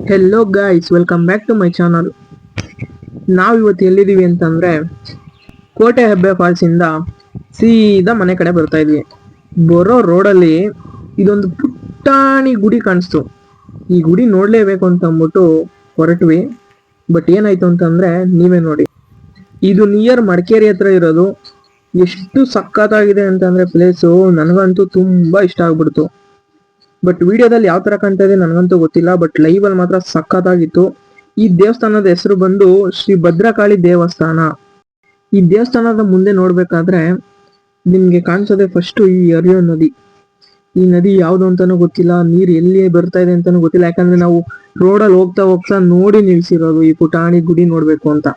Hello guys, welcome back to my channel. ನಾವು ಇವತ್ತು ಎಲ್ಲಿದ್ದೀವಿ ಅಂತಂದರೆ ಕೋಟೆ ಹೆಬ್ಬೆ ಫಾಲ್ಸಿಂದ ಸೀದಾ ಮನೆ ಕಡೆ ಬರ್ತಾ ಇದ್ವಿ. ಬರೋ ರೋಡಲ್ಲಿ ಇದೊಂದು ಪುಟ್ಟಾಣಿ ಗುಡಿ ಕಾಣಿಸ್ತು. ಈ ಗುಡಿ ನೋಡಲೇಬೇಕು ಅಂತ ಅಂದ್ಬಿಟ್ಟು ಹೊರಟ್ವಿ. ಬಟ್ ಏನಾಯ್ತು ಅಂತಂದರೆ ನೀವೇ ನೋಡಿ. ಇದು ನಿಯರ್ ಮಡಿಕೇರಿ ಹತ್ರ ಇರೋದು. ಎಷ್ಟು ಸಖತ್ತಾಗಿದೆ ಅಂತಂದರೆ ಪ್ಲೇಸು ನನಗಂತೂ ತುಂಬ ಇಷ್ಟ ಆಗ್ಬಿಡ್ತು. ಬಟ್ ವಿಡಿಯೋದಲ್ಲಿ ಯಾವ ತರ ಕಾಣ್ತಾ ಇದೆ ನನಗಂತೂ ಗೊತ್ತಿಲ್ಲ. ಬಟ್ ಲೈವ್ ಅಲ್ಲಿ ಮಾತ್ರ ಸಖತ್ತಾಗಿತ್ತು. ಈ ದೇವಸ್ಥಾನದ ಹೆಸರು ಬಂದು ಶ್ರೀ ಭದ್ರಕಾಳಿ ದೇವಸ್ಥಾನ. ಈ ದೇವಸ್ಥಾನದ ಮುಂದೆ ನೋಡ್ಬೇಕಾದ್ರೆ ನಿಮ್ಗೆ ಕಾಣಿಸೋದೆ ಫಸ್ಟ್ ಈ ಹರಿಯೋ ನದಿ. ಈ ನದಿ ಯಾವ್ದು ಅಂತಾನೂ ಗೊತ್ತಿಲ್ಲ, ನೀರ್ ಎಲ್ಲಿ ಬರ್ತಾ ಇದೆ ಅಂತಾನೂ ಗೊತ್ತಿಲ್ಲ. ಯಾಕಂದ್ರೆ ನಾವು ರೋಡಲ್ಲಿ ಹೋಗ್ತಾ ಹೋಗ್ತಾ ನೋಡಿ ನಿಲ್ಸಿರೋದು ಈ ಪುಟಾಣಿ ಗುಡಿ ನೋಡ್ಬೇಕು ಅಂತ.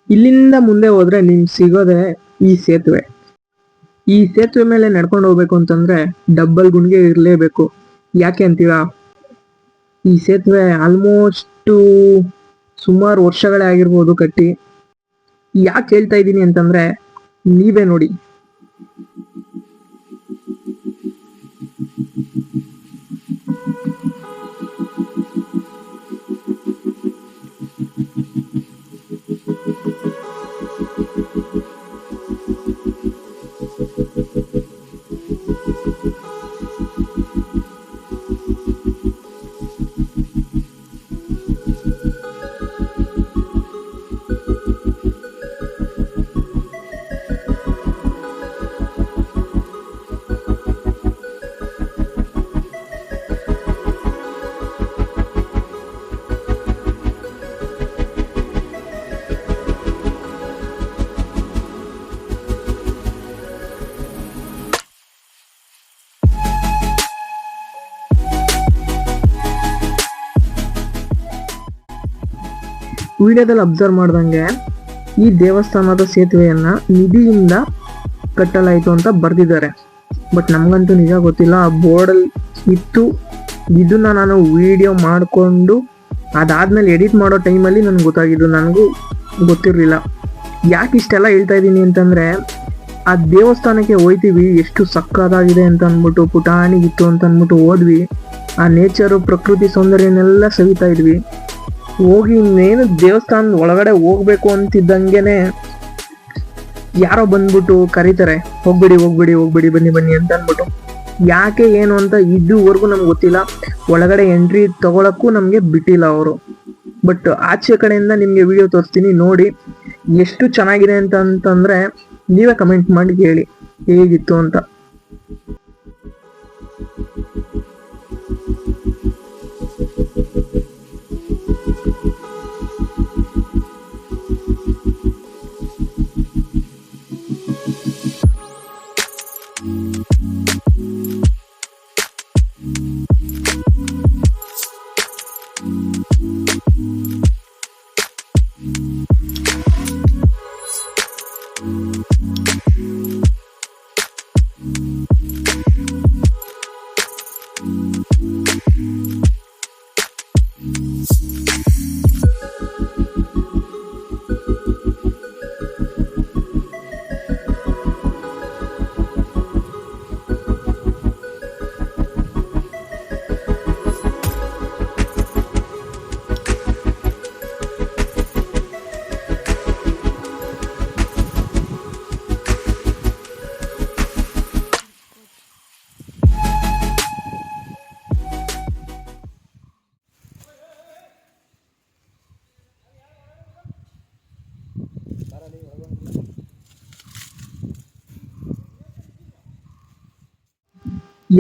ಇಲ್ಲಿಂದ ಮುಂದೆ ಹೋದ್ರೆ ನಿಮ್ಗೆ ಸಿಗೋದೆ ಈ ಸೇತುವೆ. ಈ ಸೇತುವೆ ಮೇಲೆ ನಡ್ಕೊಂಡು ಹೋಗ್ಬೇಕು ಅಂತಂದ್ರೆ ಡಬ್ಬಲ್ ಗುಂಡಿಗೆ ಇರಲೇಬೇಕು. ಯಾಕೆ ಅಂತೀರಾ? ಈ ಸೇತುವೆ ಆಲ್ಮೋಸ್ಟ್ ಸುಮಾರು ವರ್ಷಗಳೇ ಆಗಿರ್ಬೋದು ಕಟ್ಟಿ. ಯಾಕೆ ಹೇಳ್ತಾ ಇದ್ದೀನಿ ಅಂತಂದ್ರೆ ನೀವೇ ನೋಡಿ. ವಿಡಿಯೋದಲ್ಲಿ ಅಬ್ಸರ್ವ್ ಮಾಡ್ದಂಗೆ ಈ ದೇವಸ್ಥಾನದ ಸೇತುವೆಯನ್ನ ನಿಧಿಯಿಂದ ಕಟ್ಟಲಾಯಿತು ಅಂತ ಬರ್ದಿದ್ದಾರೆ. ಬಟ್ ನಮ್ಗಂತೂ ನಿಜ ಗೊತ್ತಿಲ್ಲ. ಆ ಬೋರ್ಡಲ್ಲಿ ಇತ್ತು. ಇದನ್ನ ನಾನು ವಿಡಿಯೋ ಮಾಡಿಕೊಂಡು ಅದಾದ್ಮೇಲೆ ಎಡಿಟ್ ಮಾಡೋ ಟೈಮಲ್ಲಿ ನನಗೆ ಗೊತ್ತಾಗಿದ್ದು. ನನಗೂ ಗೊತ್ತಿರಲಿಲ್ಲ. ಯಾಕೆ ಇಷ್ಟೆಲ್ಲ ಹೇಳ್ತಾ ಇದ್ದೀನಿ ಅಂತಂದರೆ ಆ ದೇವಸ್ಥಾನಕ್ಕೆ ಹೋಯ್ತೀವಿ, ಎಷ್ಟು ಸಕ್ಕತ್ತಾಗಿದೆ ಅಂತ ಅಂದ್ಬಿಟ್ಟು, ಪುಟಾಣಿಗಿತ್ತು ಅಂತ ಅಂದ್ಬಿಟ್ಟು ಹೋದ್ವಿ. ಆ ನೇಚರು, ಪ್ರಕೃತಿ ಸೌಂದರ್ಯನೆಲ್ಲ ಸವಿತಾ ಇದ್ವಿ. ಹೋಗಿ ಇನ್ನೇನು ದೇವಸ್ಥಾನದ ಒಳಗಡೆ ಹೋಗ್ಬೇಕು ಅಂತಿದ್ದಂಗೆನೆ ಯಾರೋ ಬಂದ್ಬಿಟ್ಟು ಕರೀತಾರೆ, ಹೋಗ್ಬೇಡಿ ಹೋಗ್ಬೇಡಿ ಹೋಗ್ಬೇಡಿ, ಬನ್ನಿ ಬನ್ನಿ ಅಂತ ಅಂದ್ಬಿಟ್ಟು. ಯಾಕೆ ಏನು ಅಂತ ಇದುವರೆಗೂ ನಮ್ಗೆ ಗೊತ್ತಿಲ್ಲ. ಒಳಗಡೆ ಎಂಟ್ರಿ ತಗೊಳಕ್ಕೂ ನಮಗೆ ಬಿಟ್ಟಿಲ್ಲ ಅವರು. ಬಟ್ ಆಚೆ ಕಡೆಯಿಂದ ನಿಮಗೆ ವಿಡಿಯೋ ತೋರಿಸ್ತೀನಿ ನೋಡಿ. ಎಷ್ಟು ಚೆನ್ನಾಗಿದೆ ಅಂತಂದ್ರೆ ನೀವೇ ಕಮೆಂಟ್ ಮಾಡಿ ಹೇಳಿ ಹೇಗಿತ್ತು ಅಂತ.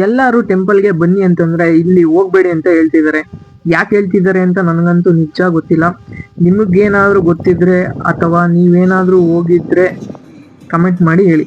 ಎಲ್ಲರೂ ಟೆಂಪಲ್ಗೆ ಬನ್ನಿ ಅಂತಂದ್ರೆ ಇಲ್ಲಿ ಹೋಗ್ಬೇಡಿ ಅಂತ ಹೇಳ್ತಿದ್ದಾರೆ. ಯಾಕೆ ಹೇಳ್ತಿದ್ದಾರೆ ಅಂತ ನನಗಂತೂ ನಿಜ ಗೊತ್ತಿಲ್ಲ. ನಿಮಗೇನಾದ್ರೂ ಗೊತ್ತಿದ್ರೆ ಅಥವಾ ನೀವೇನಾದ್ರೂ ಹೋಗಿದ್ರೆ ಕಮೆಂಟ್ ಮಾಡಿ ಹೇಳಿ.